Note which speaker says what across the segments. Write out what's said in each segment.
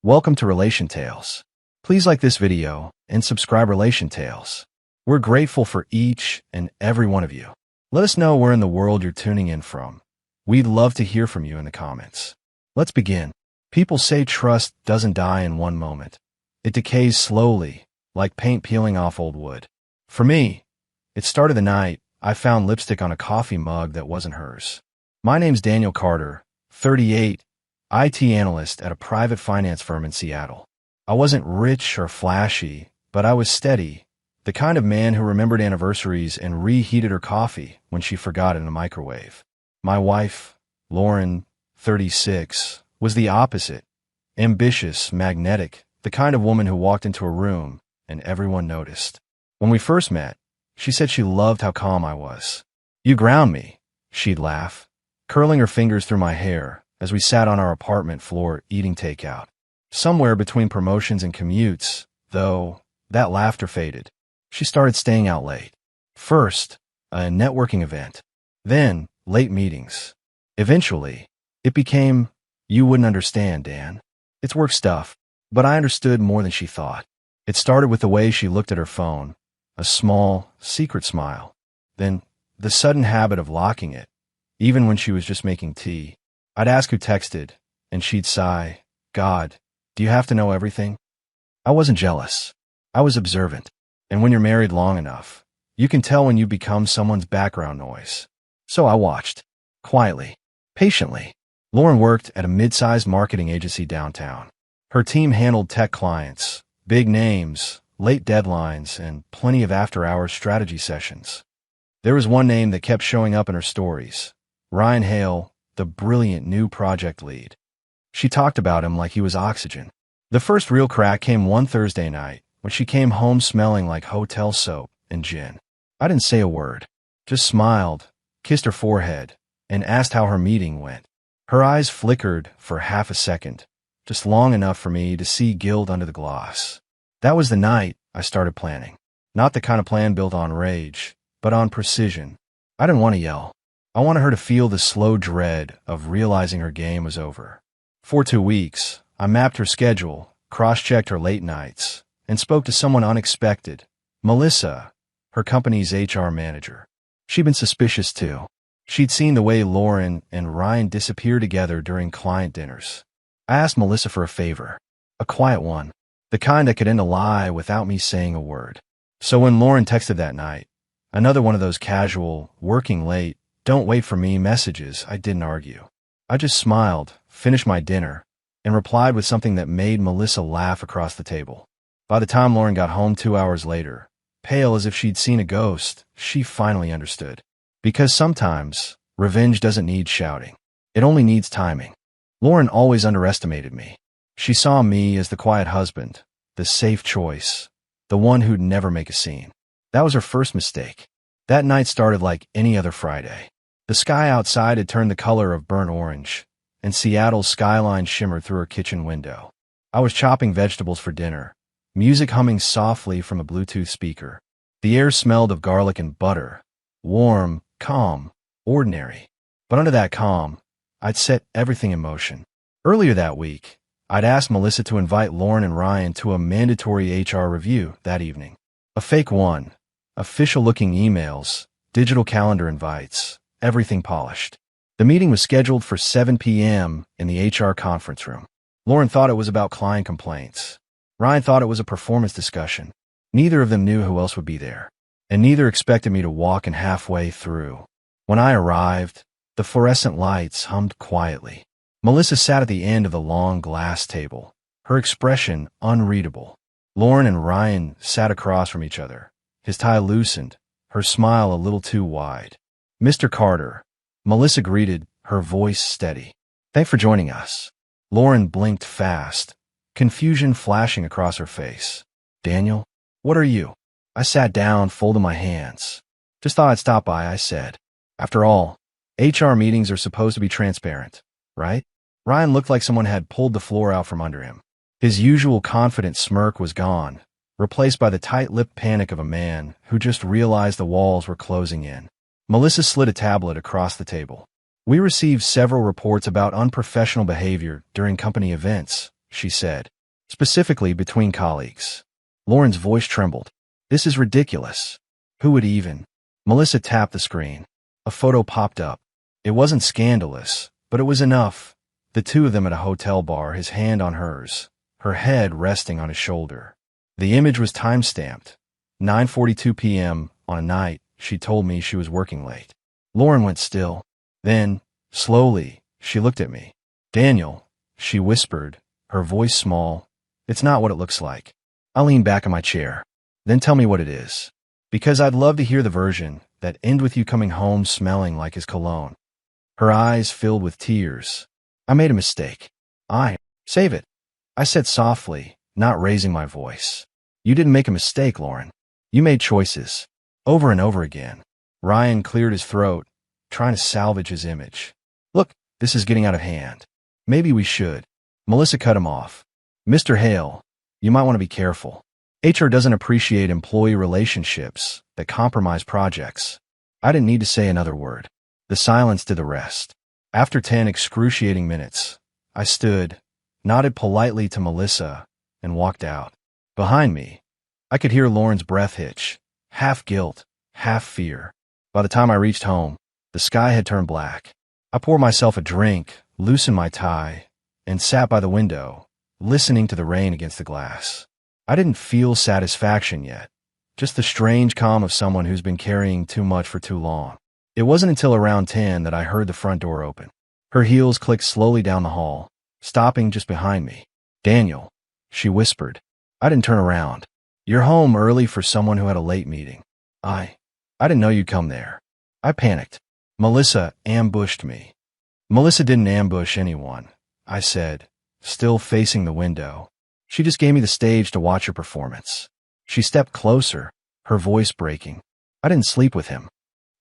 Speaker 1: Welcome to Relation Tales. Please like this video and subscribe Relation Tales. We're grateful for each and every one of you. Let us know where in the world you're tuning in from. We'd love to hear from you in the comments. Let's begin. People say trust doesn't die in one moment. It decays slowly, like paint peeling off old wood. For me, it started the night I found lipstick on a coffee mug that wasn't hers. My name's Daniel Carter, 38, IT analyst at a private finance firm in Seattle. I wasn't rich or flashy, but I was steady, the kind of man who remembered anniversaries and reheated her coffee when she forgot it in the microwave. My wife, Lauren, 36, was the opposite. Ambitious, magnetic, the kind of woman who walked into a room and everyone noticed. When we first met, she said she loved how calm I was. "You ground me," she'd laugh, curling her fingers through my hair as we sat on our apartment floor eating takeout. Somewhere between promotions and commutes, though, that laughter faded. She started staying out late. First, a networking event. Then, late meetings. Eventually, it became, "You wouldn't understand, Dan. It's work stuff." But I understood more than she thought. It started with the way she looked at her phone, a small, secret smile. Then, the sudden habit of locking it, even when she was just making tea. I'd ask who texted, and she'd sigh, "God, do you have to know everything?" I wasn't jealous. I was observant. And when you're married long enough, you can tell when you become someone's background noise. So I watched. Quietly. Patiently. Lauren worked at a mid-sized marketing agency downtown. Her team handled tech clients, big names, late deadlines, and plenty of after-hours strategy sessions. There was one name that kept showing up in her stories. Ryan Hale, the brilliant new project lead. She talked about him like he was oxygen. The first real crack came one Thursday night when she came home smelling like hotel soap and gin. I didn't say a word, just smiled, kissed her forehead, and asked how her meeting went. Her eyes flickered for half a second, just long enough for me to see guilt under the gloss. That was the night I started planning. Not the kind of plan built on rage, but on precision. I didn't want to yell. I wanted her to feel the slow dread of realizing her game was over. For 2 weeks, I mapped her schedule, cross-checked her late nights, and spoke to someone unexpected, Melissa, her company's HR manager. She'd been suspicious too. She'd seen the way Lauren and Ryan disappear together during client dinners. I asked Melissa for a favor, a quiet one, the kind that could end a lie without me saying a word. So when Lauren texted that night, another one of those casual, working late, don't wait for me messages, I didn't argue. I just smiled, finished my dinner, and replied with something that made Melissa laugh across the table. By the time Lauren got home 2 hours later, pale as if she'd seen a ghost, she finally understood. Because sometimes, revenge doesn't need shouting. It only needs timing. Lauren always underestimated me. She saw me as the quiet husband, the safe choice, the one who'd never make a scene. That was her first mistake. That night started like any other Friday. The sky outside had turned the color of burnt orange, and Seattle's skyline shimmered through her kitchen window. I was chopping vegetables for dinner, music humming softly from a Bluetooth speaker. The air smelled of garlic and butter, warm, calm, ordinary. But under that calm, I'd set everything in motion. Earlier that week, I'd asked Melissa to invite Lauren and Ryan to a mandatory HR review that evening. A fake one. Official-looking emails, digital calendar invites, everything polished. The meeting was scheduled for 7 p.m. in the HR conference room. Lauren thought it was about client complaints. Ryan thought it was a performance discussion. Neither of them knew who else would be there, and neither expected me to walk in halfway through. When I arrived, the fluorescent lights hummed quietly. Melissa sat at the end of the long glass table, her expression unreadable. Lauren and Ryan sat across from each other, his tie loosened, her smile a little too wide. "Mr. Carter," Melissa greeted, her voice steady. "Thanks for joining us." Lauren blinked fast, confusion flashing across her face. "Daniel, what are you?" I sat down, folding my hands. "Just thought I'd stop by," I said. "After all, HR meetings are supposed to be transparent, right?" Ryan looked like someone had pulled the floor out from under him. His usual confident smirk was gone, replaced by the tight-lipped panic of a man who just realized the walls were closing in. Melissa slid a tablet across the table. "We received several reports about unprofessional behavior during company events," she said. Specifically between colleagues. Lauren's voice trembled. This is ridiculous. Who would even? Melissa tapped the screen. A photo popped up. It wasn't scandalous, but it was enough. The two of them at a hotel bar, his hand on hers, her head resting on his shoulder. The image was time-stamped. 9:42 p.m. on a night she told me she was working late. Lauren went still. Then, slowly, she looked at me. Daniel, she whispered, her voice small. It's not what it looks like. I leaned back in my chair. Then tell me what it is. Because I'd love to hear the version that ends with you coming home smelling like his cologne. Her eyes filled with tears. I made a mistake. Save it. I said softly, not raising my voice. You didn't make a mistake, Lauren. You made choices. Over and over again. Ryan cleared his throat, trying to salvage his image. Look, this is getting out of hand. Maybe we should. Melissa cut him off. Mr. Hale, you might want to be careful. HR doesn't appreciate employee relationships that compromise projects. I didn't need to say another word. The silence did the rest. After 10 excruciating minutes, I stood, nodded politely to Melissa, and walked out. Behind me, I could hear Lauren's breath hitch, half guilt, half fear. By the time I reached home, the sky had turned black. I poured myself a drink, loosened my tie, and sat by the window, listening to the rain against the glass. I didn't feel satisfaction yet, just the strange calm of someone who's been carrying too much for too long. It wasn't until around 10 that I heard the front door open. Her heels clicked slowly down the hall, stopping just behind me. Daniel, she whispered. I didn't turn around. You're home early for someone who had a late meeting. I didn't know you'd come there. I panicked. Melissa ambushed me. Melissa didn't ambush anyone, I said, still facing the window. She just gave me the stage to watch her performance. She stepped closer, her voice breaking. I didn't sleep with him.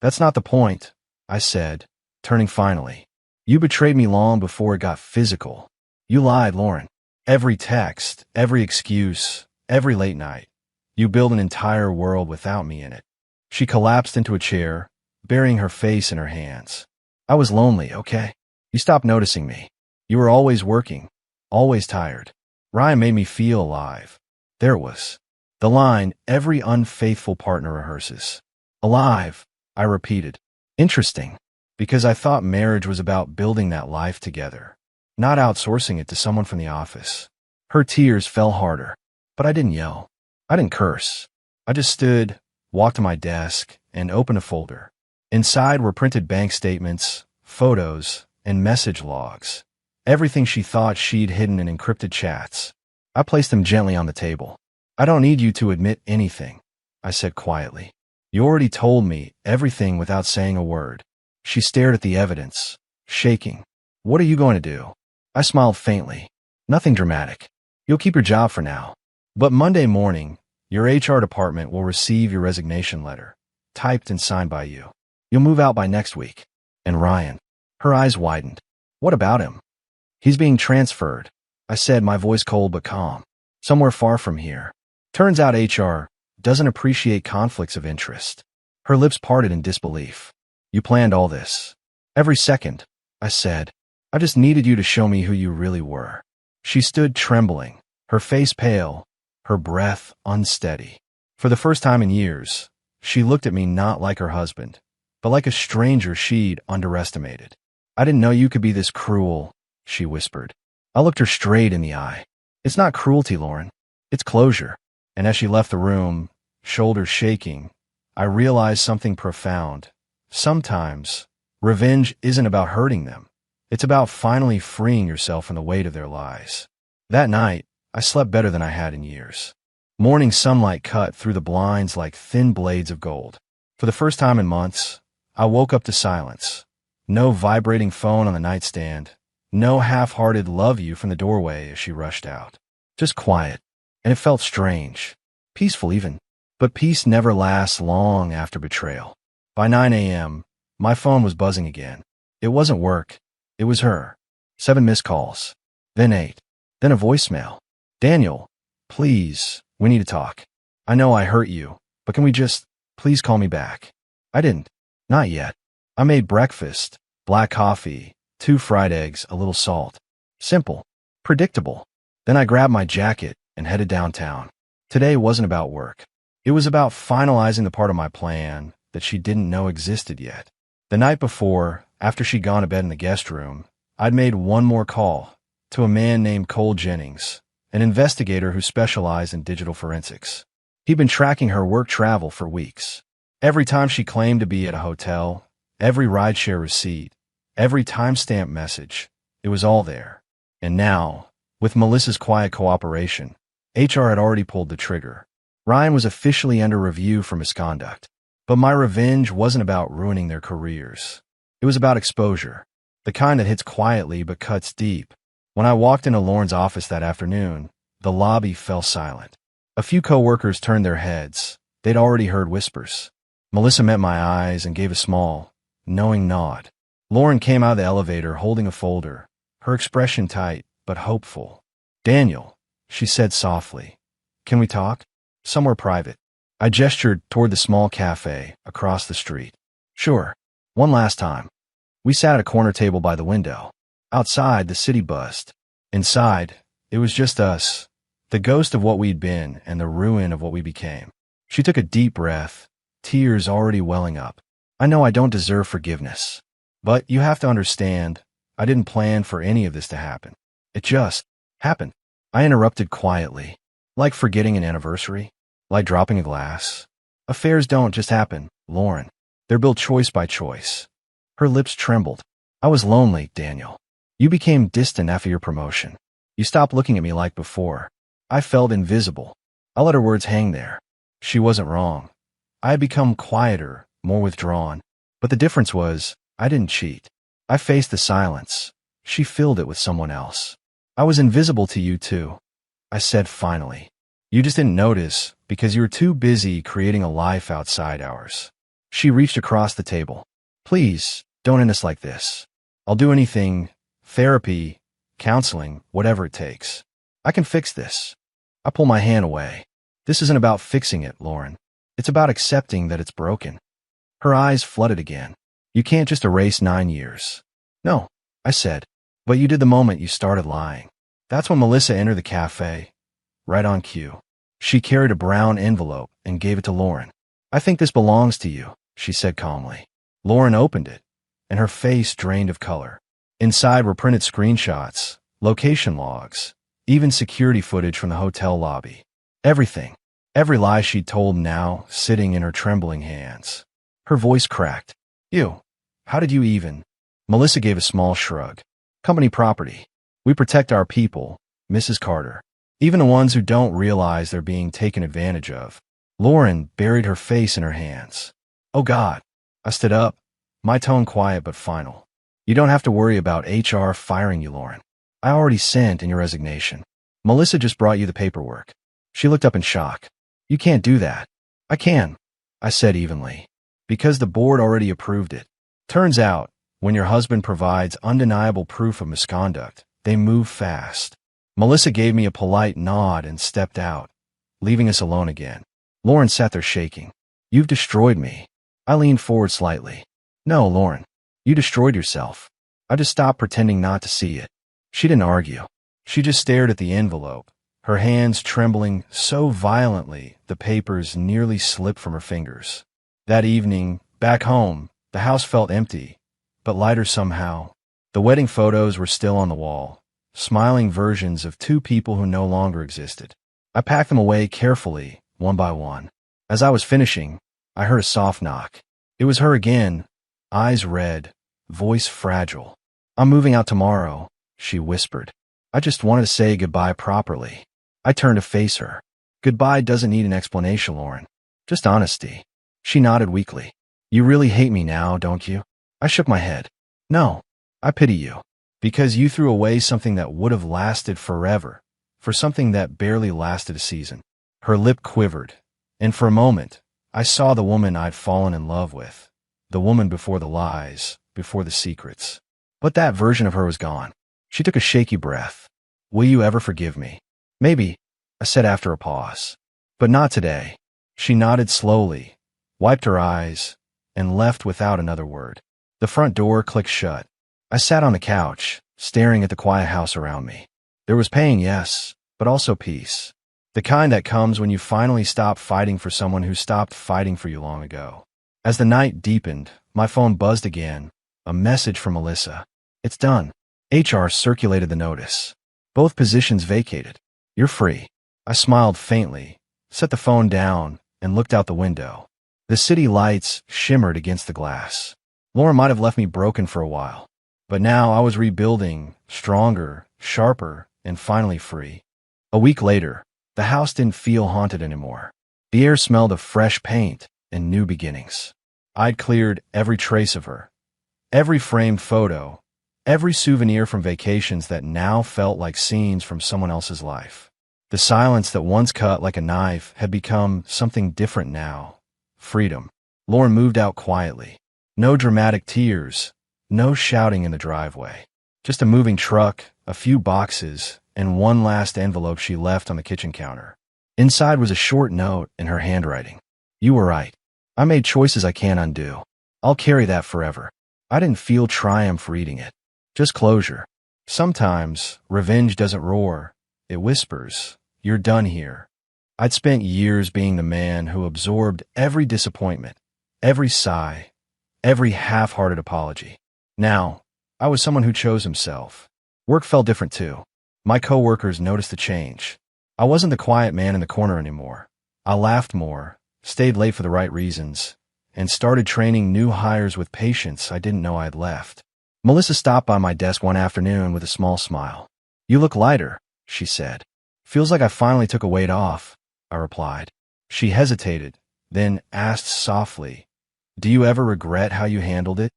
Speaker 1: That's not the point, I said, turning finally. You betrayed me long before it got physical. You lied, Lauren. Every text, every excuse, every late night. You built an entire world without me in it. She collapsed into a chair, burying her face in her hands. I was lonely, okay? You stopped noticing me. You were always working, always tired. Ryan made me feel alive. There it was. The line every unfaithful partner rehearses. Alive, I repeated. Interesting, because I thought marriage was about building that life together, not outsourcing it to someone from the office. Her tears fell harder, but I didn't yell. I didn't curse. I just stood, walked to my desk, and opened a folder. Inside were printed bank statements, photos, and message logs. Everything she thought she'd hidden in encrypted chats. I placed them gently on the table. I don't need you to admit anything, I said quietly. You already told me everything without saying a word. She stared at the evidence, shaking. What are you going to do? I smiled faintly. Nothing dramatic. You'll keep your job for now. But Monday morning, your HR department will receive your resignation letter, typed and signed by you. You'll move out by next week. And Ryan. Her eyes widened. What about him? He's being transferred, I said, my voice cold but calm. Somewhere far from here. Turns out HR doesn't appreciate conflicts of interest. Her lips parted in disbelief. You planned all this. Every second, I said. I just needed you to show me who you really were. She stood trembling, her face pale, her breath unsteady. For the first time in years, she looked at me not like her husband, but like a stranger she'd underestimated. I didn't know you could be this cruel, she whispered. I looked her straight in the eye. It's not cruelty, Lauren. It's closure. And as she left the room, shoulders shaking, I realized something profound. Sometimes, revenge isn't about hurting them. It's about finally freeing yourself from the weight of their lies. That night, I slept better than I had in years. Morning sunlight cut through the blinds like thin blades of gold. For the first time in months, I woke up to silence. No vibrating phone on the nightstand. No half-hearted love you from the doorway as she rushed out. Just quiet. And it felt strange. Peaceful even. But peace never lasts long after betrayal. By 9 a.m., my phone was buzzing again. It wasn't work. It was her. 7 missed calls. Then 8. Then a voicemail. Daniel, please, we need to talk. I know I hurt you, but can we just, please call me back? I didn't. Not yet. I made breakfast, black coffee, 2 fried eggs, a little salt. Simple. Predictable. Then I grabbed my jacket and headed downtown. Today wasn't about work. It was about finalizing the part of my plan that she didn't know existed yet. The night before, after she'd gone to bed in the guest room, I'd made one more call to a man named Cole Jennings, an investigator who specialized in digital forensics. He'd been tracking her work travel for weeks. Every time she claimed to be at a hotel, every rideshare receipt, every timestamp message, it was all there. And now, with Melissa's quiet cooperation, HR had already pulled the trigger. Ryan was officially under review for misconduct. But my revenge wasn't about ruining their careers. It was about exposure, the kind that hits quietly but cuts deep. When I walked into Lauren's office that afternoon, the lobby fell silent. A few coworkers turned their heads. They'd already heard whispers. Melissa met my eyes and gave a small, knowing nod. Lauren came out of the elevator holding a folder, her expression tight but hopeful. "Daniel," she said softly, "can we talk? Somewhere private." I gestured toward the small cafe across the street. "Sure. One last time." We sat at a corner table by the window. Outside, the city buzzed. Inside, it was just us, the ghost of what we'd been and the ruin of what we became. She took a deep breath, tears already welling up. "I know I don't deserve forgiveness, but you have to understand, I didn't plan for any of this to happen. It just happened." I interrupted quietly. "Like forgetting an anniversary? Like dropping a glass? Affairs don't just happen, Lauren. They're built choice by choice." Her lips trembled. "I was lonely, Daniel. You became distant after your promotion. You stopped looking at me like before. I felt invisible." I let her words hang there. She wasn't wrong. I had become quieter, more withdrawn. But the difference was, I didn't cheat. I faced the silence. She filled it with someone else. "I was invisible to you too," I said finally. "You just didn't notice because you were too busy creating a life outside ours." She reached across the table. "Please, don't end us like this. I'll do anything, therapy, counseling, whatever it takes. I can fix this." I pulled my hand away. "This isn't about fixing it, Lauren. It's about accepting that it's broken." Her eyes flooded again. "You can't just erase 9 years." "No," I said, "but you did the moment you started lying." That's when Melissa entered the cafe, right on cue. She carried a brown envelope and gave it to Lauren. "I think this belongs to you," she said calmly. Lauren opened it, and her face drained of color. Inside were printed screenshots, location logs, even security footage from the hotel lobby. Everything, every lie she'd told now sitting in her trembling hands. Her voice cracked. "You, how did you even?" Melissa gave a small shrug. "Company property. We protect our people, Mrs. Carter. Even the ones who don't realize they're being taken advantage of." Lauren buried her face in her hands. "Oh God." I stood up, my tone quiet but final. "You don't have to worry about HR firing you, Lauren. I already sent in your resignation. Melissa just brought you the paperwork." She looked up in shock. "You can't do that." "I can," I said evenly, "because the board already approved it. Turns out, when your husband provides undeniable proof of misconduct, they move fast." Melissa gave me a polite nod and stepped out, leaving us alone again. Lauren sat there shaking. "You've destroyed me." I leaned forward slightly. "No, Lauren, you destroyed yourself. I just stopped pretending not to see it." She didn't argue. She just stared at the envelope, her hands trembling so violently the papers nearly slipped from her fingers. That evening, back home, the house felt empty, but lighter somehow. The wedding photos were still on the wall, smiling versions of two people who no longer existed. I packed them away carefully, one by one. As I was finishing, I heard a soft knock. It was her again, eyes red, voice fragile. "I'm moving out tomorrow," she whispered. "I just wanted to say goodbye properly." I turned to face her. "Goodbye doesn't need an explanation, Lauren. Just honesty." She nodded weakly. "You really hate me now, don't you?" I shook my head. "No, I pity you. Because you threw away something that would have lasted forever, for something that barely lasted a season." Her lip quivered, and for a moment, I saw the woman I'd fallen in love with, the woman before the lies, before the secrets. But that version of her was gone. She took a shaky breath. "Will you ever forgive me?" "Maybe," I said after a pause. "But not today." She nodded slowly, wiped her eyes, and left without another word. The front door clicked shut. I sat on the couch, staring at the quiet house around me. There was pain, yes, but also peace. The kind that comes when you finally stop fighting for someone who stopped fighting for you long ago. As the night deepened, my phone buzzed again. A message from Melissa. It's done. HR circulated the notice. Both positions vacated. You're free. I smiled faintly, set the phone down, and looked out the window. The city lights shimmered against the glass. Lauren might have left me broken for a while, but now I was rebuilding, stronger, sharper, and finally free. A week later, the house didn't feel haunted anymore. The air smelled of fresh paint and new beginnings. I'd cleared every trace of her, every framed photo, every souvenir from vacations that now felt like scenes from someone else's life. The silence that once cut like a knife had become something different now. Freedom. Lauren moved out quietly. No dramatic tears, no shouting in the driveway. Just a moving truck, a few boxes, and one last envelope she left on the kitchen counter. Inside was a short note in her handwriting. You were right. I made choices I can't undo. I'll carry that forever. I didn't feel triumph reading it. Just closure. Sometimes, revenge doesn't roar. It whispers, you're done here. I'd spent years being the man who absorbed every disappointment, every sigh, every half-hearted apology. Now, I was someone who chose himself. Work felt different too. My coworkers noticed the change. I wasn't the quiet man in the corner anymore. I laughed more, stayed late for the right reasons, and started training new hires with patience I didn't know I had left. Melissa stopped by my desk one afternoon with a small smile. You look lighter, she said. Feels like I finally took a weight off, I replied. She hesitated, then asked softly, do you ever regret how you handled it?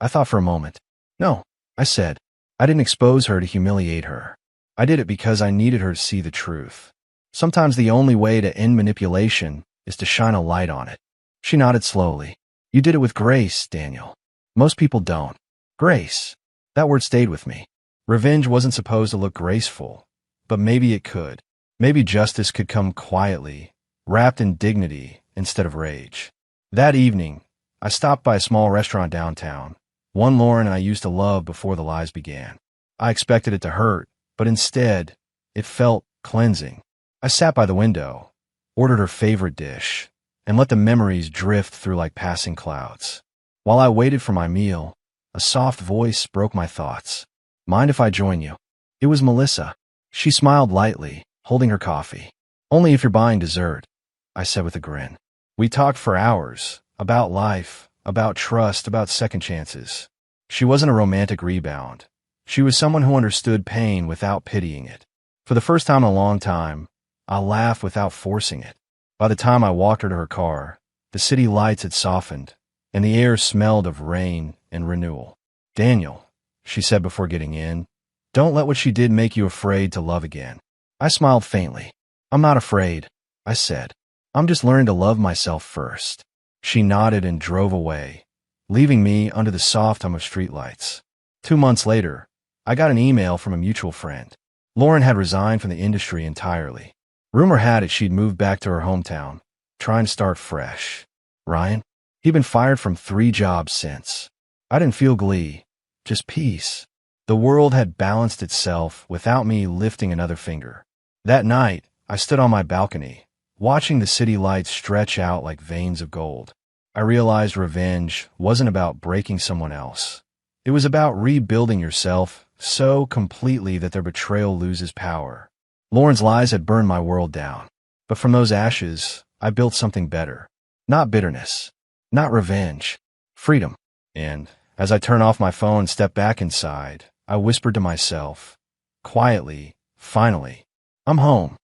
Speaker 1: I thought for a moment. No, I said. I didn't expose her to humiliate her. I did it because I needed her to see the truth. Sometimes the only way to end manipulation is to shine a light on it. She nodded slowly. You did it with grace, Daniel. Most people don't. Grace. That word stayed with me. Revenge wasn't supposed to look graceful, but maybe it could. Maybe justice could come quietly, wrapped in dignity instead of rage. That evening, I stopped by a small restaurant downtown, one Lauren and I used to love before the lies began. I expected it to hurt, but instead, it felt cleansing. I sat by the window, ordered her favorite dish, and let the memories drift through like passing clouds. While I waited for my meal, a soft voice broke my thoughts. Mind if I join you? It was Melissa. She smiled lightly, holding her coffee. Only if you're buying dessert, I said with a grin. We talked for hours, about life, about trust, about second chances. She wasn't a romantic rebound. She was someone who understood pain without pitying it. For the first time in a long time, I laughed without forcing it. By the time I walked her to her car, the city lights had softened, and the air smelled of rain and renewal. Daniel, she said before getting in, don't let what she did make you afraid to love again. I smiled faintly. I'm not afraid, I said. I'm just learning to love myself first. She nodded and drove away, leaving me under the soft hum of streetlights. 2 months later, I got an email from a mutual friend. Lauren had resigned from the industry entirely. Rumor had it she'd moved back to her hometown, trying to start fresh. Ryan? He'd been fired from 3 jobs since. I didn't feel glee, just peace. The world had balanced itself without me lifting another finger. That night, I stood on my balcony, watching the city lights stretch out like veins of gold. I realized revenge wasn't about breaking someone else. It was about rebuilding yourself so completely that their betrayal loses power. Lauren's lies had burned my world down, but from those ashes, I built something better. Not bitterness, not revenge, freedom. And as I turned off my phone and stepped back inside, I whispered to myself, quietly, finally, I'm home.